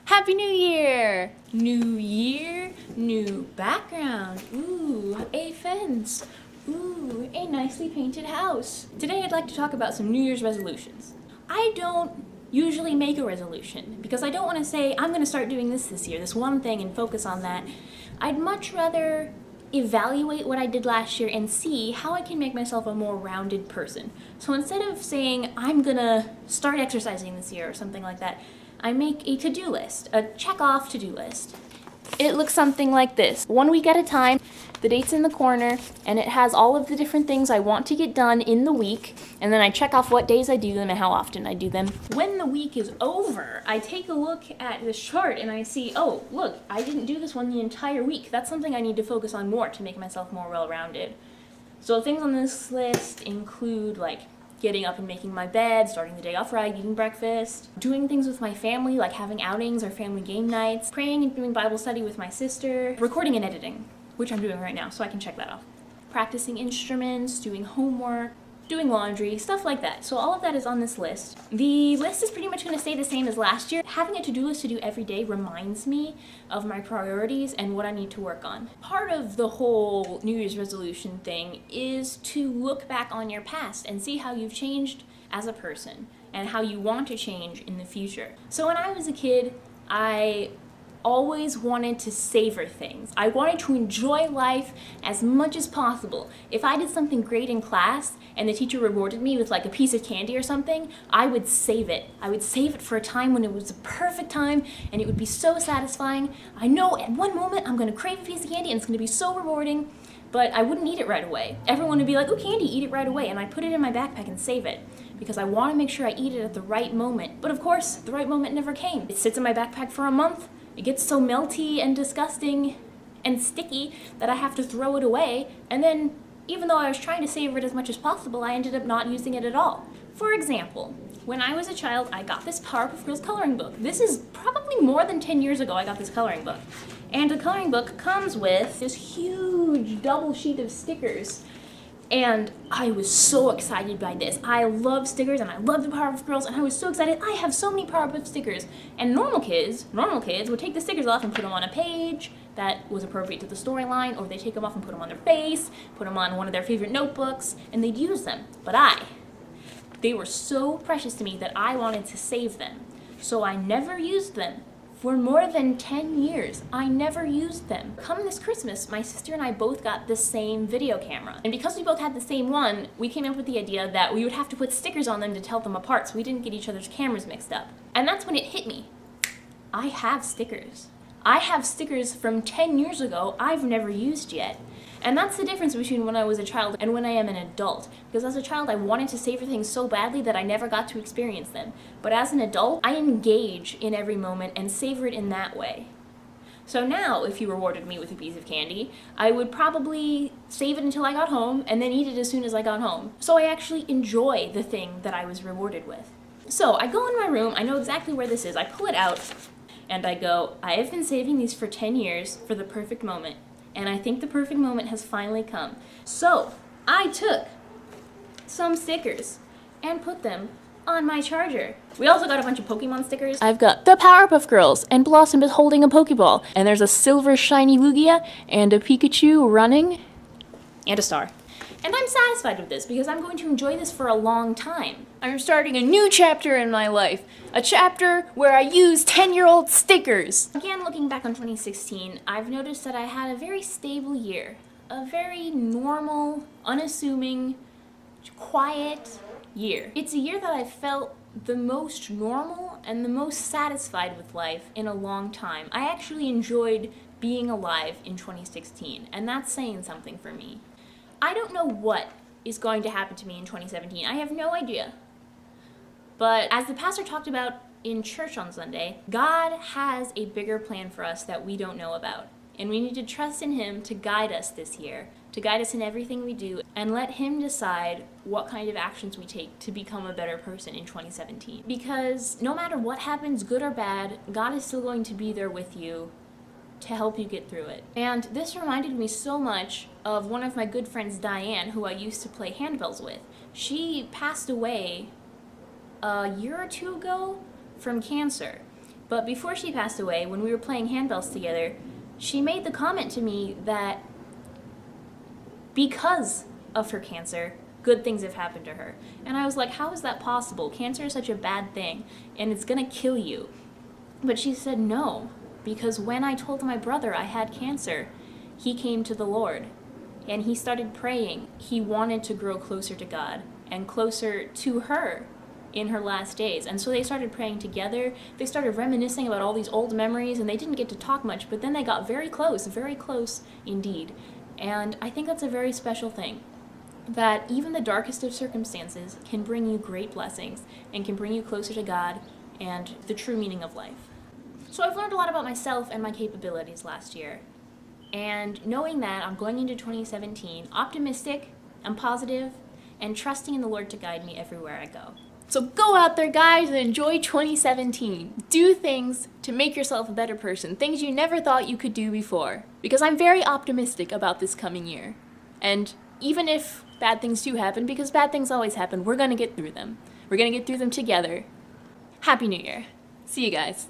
Happy New Year! New year, new background. Ooh, a fence. Ooh, a nicely painted house. Today I'd like to talk about some New Year's resolutions. I don't usually make a resolution because I don't want to say I'm going to start doing this year, this one thing, and focus on that. I'd much rather evaluate what I did last year and see how I can make myself a more rounded person. So instead of saying I'm gonna start exercising this year or something like that, I make a to-do list, a check-off to-do list. It looks something like this. 1 week at a time, the date's in the corner, and it has all of the different things I want to get done in the week, and then I check off what days I do them and how often I do them. When the week is over, I take a look at this chart and I see, oh, look, I didn't do this one the entire week. That's something I need to focus on more to make myself more well-rounded. So things on this list include, like, getting up and making my bed, starting the day off right, eating breakfast, doing things with my family, like having outings or family game nights, praying and doing Bible study with my sister, recording and editing, which I'm doing right now, so I can check that off. Practicing instruments, doing homework, doing laundry, stuff like that. So all of that is on this list. The list is pretty much going to stay the same as last year. Having a to-do list to do every day reminds me of my priorities and what I need to work on. Part of the whole New Year's resolution thing is to look back on your past and see how you've changed as a person and how you want to change in the future. So when I was a kid, I always wanted to savor things. I wanted to enjoy life as much as possible. If I did something great in class and the teacher rewarded me with like a piece of candy or something, I would save it. I would save it for a time when it was the perfect time and it would be so satisfying. I know at one moment I'm going to crave a piece of candy and it's going to be so rewarding, but I wouldn't eat it right away. Everyone would be like, oh, candy, eat it right away. And I put it in my backpack and save it because I want to make sure I eat it at the right moment. But of course, the right moment never came. It sits in my backpack for a month. It gets so melty and disgusting and sticky that I have to throw it away, and then even though I was trying to savor it as much as possible, I ended up not using it at all. For example, when I was a child, I got this Powerpuff Girls coloring book. This is probably more than 10 years ago I got this coloring book. And the coloring book comes with this huge double sheet of stickers. And I was so excited by this. I love stickers and I love the Powerpuff Girls and I was so excited. I have so many Powerpuff stickers. And normal kids would take the stickers off and put them on a page that was appropriate to the storyline, or they take them off and put them on their face, put them on one of their favorite notebooks, and they'd use them. But they were so precious to me that I wanted to save them. So I never used them. For more than 10 years, I never used them. Come this Christmas, my sister and I both got the same video camera. And because we both had the same one, we came up with the idea that we would have to put stickers on them to tell them apart so we didn't get each other's cameras mixed up. And that's when it hit me. I have stickers. I have stickers from 10 years ago I've never used yet. And that's the difference between when I was a child and when I am an adult. Because as a child, I wanted to savor things so badly that I never got to experience them. But as an adult, I engage in every moment and savor it in that way. So now, if you rewarded me with a piece of candy, I would probably save it until I got home and then eat it as soon as I got home. So I actually enjoy the thing that I was rewarded with. So I go in my room, I know exactly where this is, I pull it out, and I go, I have been saving these for 10 years for the perfect moment. And I think the perfect moment has finally come. So I took some stickers and put them on my charger. We also got a bunch of Pokemon stickers. I've got the Powerpuff Girls, and Blossom is holding a Pokeball. And there's a silver shiny Lugia, and a Pikachu running, and a star. And I'm satisfied with this because I'm going to enjoy this for a long time. I'm starting a new chapter in my life. A chapter where I use 10-year-old stickers. Again, looking back on 2016, I've noticed that I had a very stable year. A very normal, unassuming, quiet year. It's a year that I felt the most normal and the most satisfied with life in a long time. I actually enjoyed being alive in 2016, and that's saying something for me. I don't know what is going to happen to me in 2017. I have no idea. But as the pastor talked about in church on Sunday, God has a bigger plan for us that we don't know about. And we need to trust in Him to guide us this year, to guide us in everything we do, and let Him decide what kind of actions we take to become a better person in 2017. Because no matter what happens, good or bad, God is still going to be there with you to help you get through it. And this reminded me so much of one of my good friends, Diane, who I used to play handbells with. She passed away a year or two ago from cancer. But before she passed away, when we were playing handbells together, she made the comment to me that because of her cancer, good things have happened to her. And I was like, how is that possible? Cancer is such a bad thing, and it's gonna kill you. But she said no, because when I told my brother I had cancer, he came to the Lord, and he started praying. He wanted to grow closer to God and closer to her in her last days. And so they started praying together. They started reminiscing about all these old memories, and they didn't get to talk much, but then they got very close indeed. And I think that's a very special thing, that even the darkest of circumstances can bring you great blessings and can bring you closer to God and the true meaning of life. So I've learned a lot about myself and my capabilities last year. And knowing that, I'm going into 2017 optimistic and positive and trusting in the Lord to guide me everywhere I go. So go out there, guys, and enjoy 2017. Do things to make yourself a better person, things you never thought you could do before. Because I'm very optimistic about this coming year. And even if bad things do happen, because bad things always happen, we're going to get through them. We're going to get through them together. Happy New Year. See you guys.